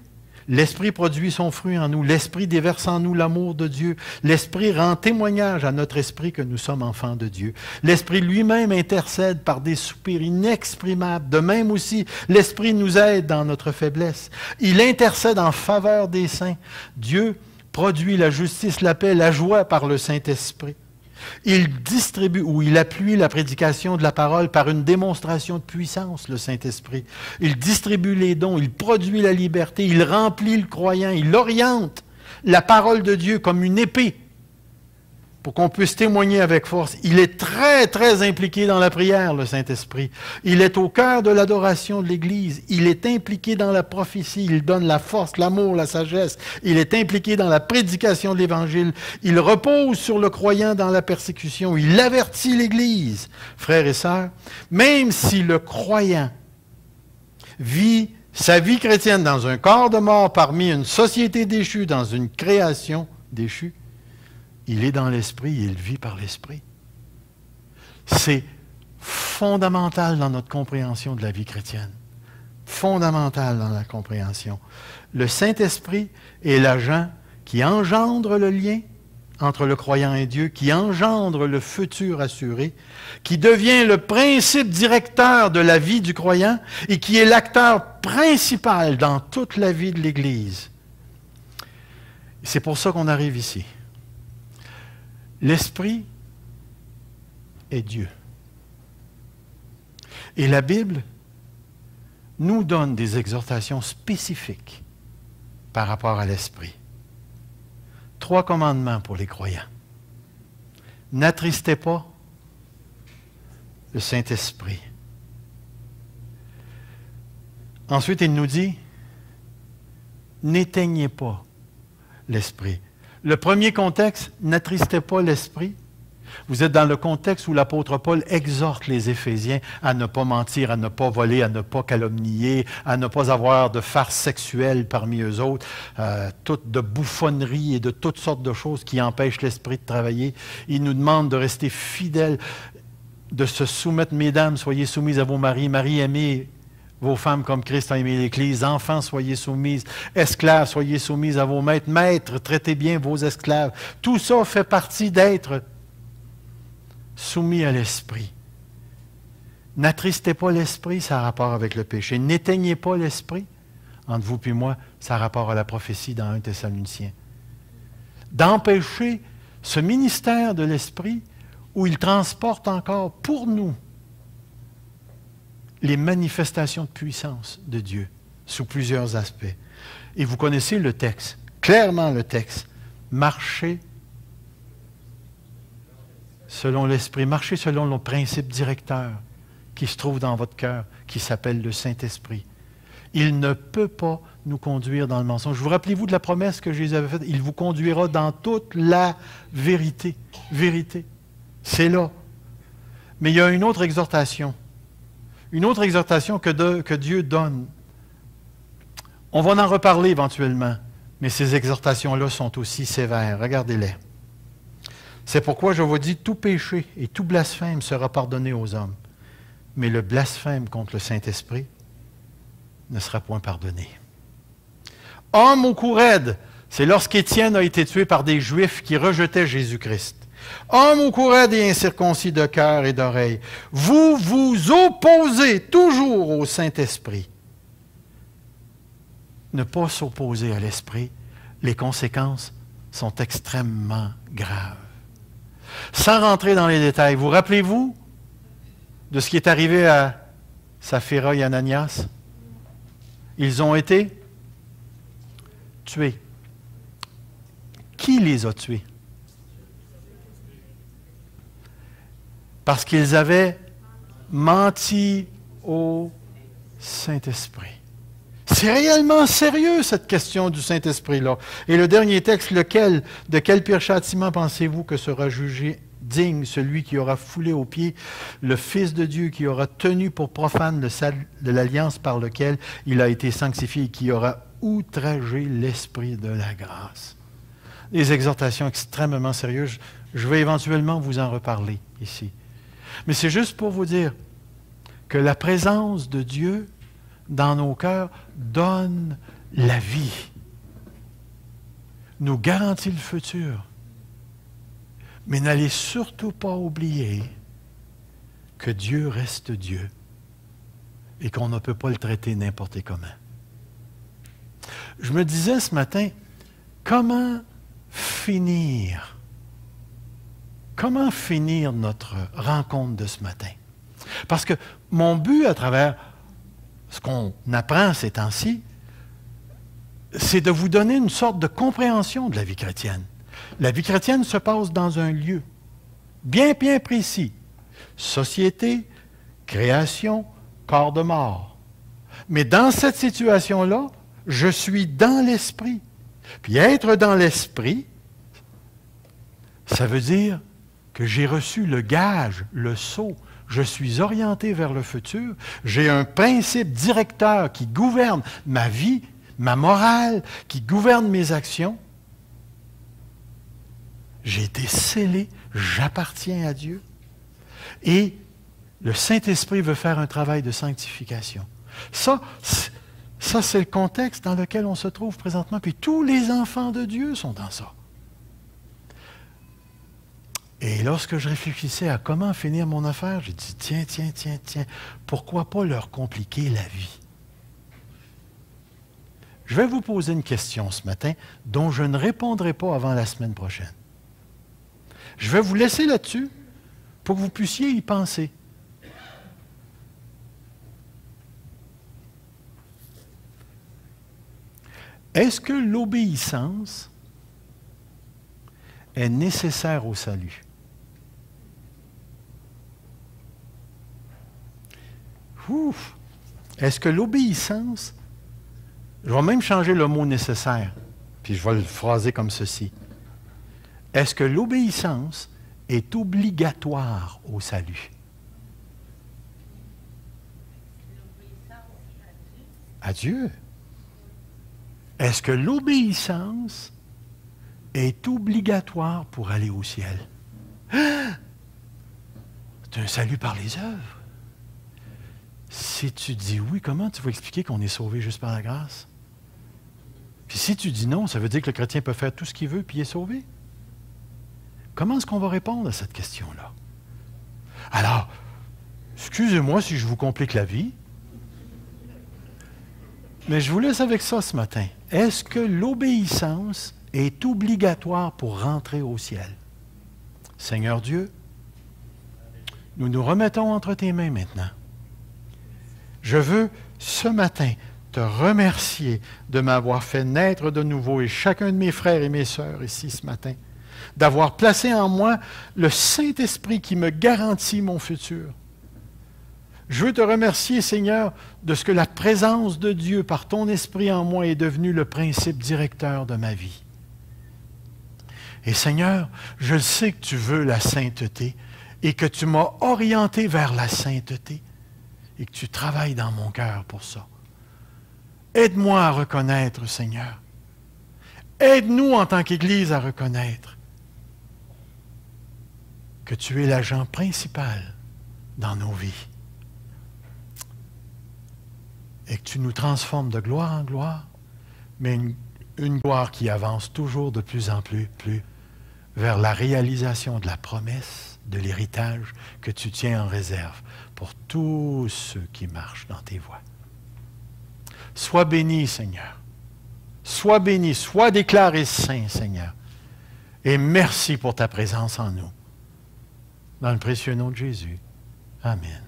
l'Esprit produit son fruit en nous. L'Esprit déverse en nous l'amour de Dieu. L'Esprit rend témoignage à notre esprit que nous sommes enfants de Dieu. L'Esprit lui-même intercède par des soupirs inexprimables. De même aussi, l'Esprit nous aide dans notre faiblesse. Il intercède en faveur des saints. Dieu produit la justice, la paix, la joie par le Saint-Esprit. Il distribue ou il appuie la prédication de la parole par une démonstration de puissance, le Saint-Esprit. Il distribue les dons, il produit la liberté, il remplit le croyant, il oriente la parole de Dieu comme une épée pour qu'on puisse témoigner avec force. Il est très, très impliqué dans la prière, le Saint-Esprit. Il est au cœur de l'adoration de l'Église. Il est impliqué dans la prophétie. Il donne la force, l'amour, la sagesse. Il est impliqué dans la prédication de l'Évangile. Il repose sur le croyant dans la persécution. Il avertit l'Église. Frères et sœurs, même si le croyant vit sa vie chrétienne dans un corps de mort parmi une société déchue, dans une création déchue, il est dans l'Esprit et il vit par l'Esprit. C'est fondamental dans notre compréhension de la vie chrétienne. Fondamental dans la compréhension. Le Saint-Esprit est l'agent qui engendre le lien entre le croyant et Dieu, qui engendre le futur assuré, qui devient le principe directeur de la vie du croyant et qui est l'acteur principal dans toute la vie de l'Église. C'est pour ça qu'on arrive ici. L'Esprit est Dieu. Et la Bible nous donne des exhortations spécifiques par rapport à l'Esprit. 3 commandements pour les croyants. N'attristez pas le Saint-Esprit. Ensuite, il nous dit, n'éteignez pas l'Esprit. Le premier contexte, n'attristez pas l'Esprit. Vous êtes dans le contexte où l'apôtre Paul exhorte les Éphésiens à ne pas mentir, à ne pas voler, à ne pas calomnier, à ne pas avoir de farces sexuelles parmi eux autres, toutes de bouffonneries et de toutes sortes de choses qui empêchent l'Esprit de travailler. Il nous demande de rester fidèles, de se soumettre. Mesdames, soyez soumises à vos maris. Maris, aimez vos femmes comme Christ a aimé l'Église. Enfants, soyez soumises. Esclaves, soyez soumises à vos maîtres. Maîtres, traitez bien vos esclaves. Tout ça fait partie d'être soumis à l'Esprit. N'attristez pas l'Esprit, ça a rapport avec le péché. N'éteignez pas l'Esprit. Entre vous et moi, ça a rapport à la prophétie dans 1 Thessaloniciens. D'empêcher ce ministère de l'Esprit où il transporte encore pour nous les manifestations de puissance de Dieu sous plusieurs aspects. Et vous connaissez le texte, clairement le texte. Marchez selon l'Esprit, marchez selon le principe directeur qui se trouve dans votre cœur, qui s'appelle le Saint-Esprit. Il ne peut pas nous conduire dans le mensonge. Vous rappelez-vous de la promesse que Jésus avait faite? Il vous conduira dans toute la vérité. Vérité. C'est là. Mais il y a une autre exhortation. Une autre exhortation que Dieu donne. On va en reparler éventuellement, mais ces exhortations-là sont aussi sévères. Regardez-les. C'est pourquoi je vous dis, tout péché et tout blasphème sera pardonné aux hommes. Mais le blasphème contre le Saint-Esprit ne sera point pardonné. Homme au cou raide, c'est lorsqu'Étienne a été tué par des Juifs qui rejetaient Jésus-Christ. Homme au cou raide et incirconcis de cœur et d'oreille, vous vous opposez toujours au Saint-Esprit. Ne pas s'opposer à l'Esprit, les conséquences sont extrêmement graves. Sans rentrer dans les détails, vous rappelez-vous de ce qui est arrivé à Saphira et Ananias? Ils ont été tués. Qui les a tués? Parce qu'ils avaient menti au Saint-Esprit. C'est réellement sérieux, cette question du Saint-Esprit-là. Et le dernier texte, lequel, de quel pire châtiment pensez-vous que sera jugé digne celui qui aura foulé aux pieds le Fils de Dieu, qui aura tenu pour profane le salut de l'alliance par lequel il a été sanctifié et qui aura outragé l'Esprit de la grâce? Des exhortations extrêmement sérieuses. Je vais éventuellement vous en reparler ici. Mais c'est juste pour vous dire que la présence de Dieu dans nos cœurs donne la vie, nous garantit le futur. Mais n'allez surtout pas oublier que Dieu reste Dieu et qu'on ne peut pas le traiter n'importe comment. Je me disais ce matin, comment finir notre rencontre de ce matin? Parce que mon but à travers ce qu'on apprend ces temps-ci, c'est de vous donner une sorte de compréhension de la vie chrétienne. La vie chrétienne se passe dans un lieu bien, bien précis. Société, création, corps de mort. Mais dans cette situation-là, je suis dans l'esprit. Puis être dans l'esprit, ça veut dire que j'ai reçu le gage, le sceau. Je suis orienté vers le futur. J'ai un principe directeur qui gouverne ma vie, ma morale, qui gouverne mes actions. J'ai été scellé, j'appartiens à Dieu. Et le Saint-Esprit veut faire un travail de sanctification. Ça, c'est le contexte dans lequel on se trouve présentement. Puis tous les enfants de Dieu sont dans ça. Et lorsque je réfléchissais à comment finir mon affaire, j'ai dit, tiens, pourquoi pas leur compliquer la vie? Je vais vous poser une question ce matin dont je ne répondrai pas avant la semaine prochaine. Je vais vous laisser là-dessus pour que vous puissiez y penser. Est-ce que l'obéissance est nécessaire au salut? Ouf! Est-ce que l'obéissance, je vais même changer le mot nécessaire, puis je vais le phraser comme ceci. Est-ce que l'obéissance est obligatoire au salut? À Dieu. Est-ce que l'obéissance est obligatoire pour aller au ciel? C'est un salut par les œuvres. Si tu dis oui, comment tu vas expliquer qu'on est sauvé juste par la grâce? Puis si tu dis non, ça veut dire que le chrétien peut faire tout ce qu'il veut puis il est sauvé? Comment est-ce qu'on va répondre à cette question-là? Alors, excusez-moi si je vous complique la vie, mais je vous laisse avec ça ce matin. Est-ce que l'obéissance est obligatoire pour rentrer au ciel? Seigneur Dieu, nous nous remettons entre tes mains maintenant. Je veux ce matin te remercier de m'avoir fait naître de nouveau et chacun de mes frères et mes sœurs ici ce matin, d'avoir placé en moi le Saint-Esprit qui me garantit mon futur. Je veux te remercier, Seigneur, de ce que la présence de Dieu par ton Esprit en moi est devenue le principe directeur de ma vie. Et Seigneur, je le sais que tu veux la sainteté et que tu m'as orienté vers la sainteté et que tu travailles dans mon cœur pour ça. Aide-moi à reconnaître, Seigneur. Aide-nous en tant qu'Église à reconnaître que tu es l'agent principal dans nos vies et que tu nous transformes de gloire en gloire, mais une gloire qui avance toujours de plus en plus vers la réalisation de la promesse, de l'héritage que tu tiens en réserve pour tous ceux qui marchent dans tes voies. Sois béni, Seigneur. Sois béni, sois déclaré saint, Seigneur. Et merci pour ta présence en nous. Dans le précieux nom de Jésus. Amen.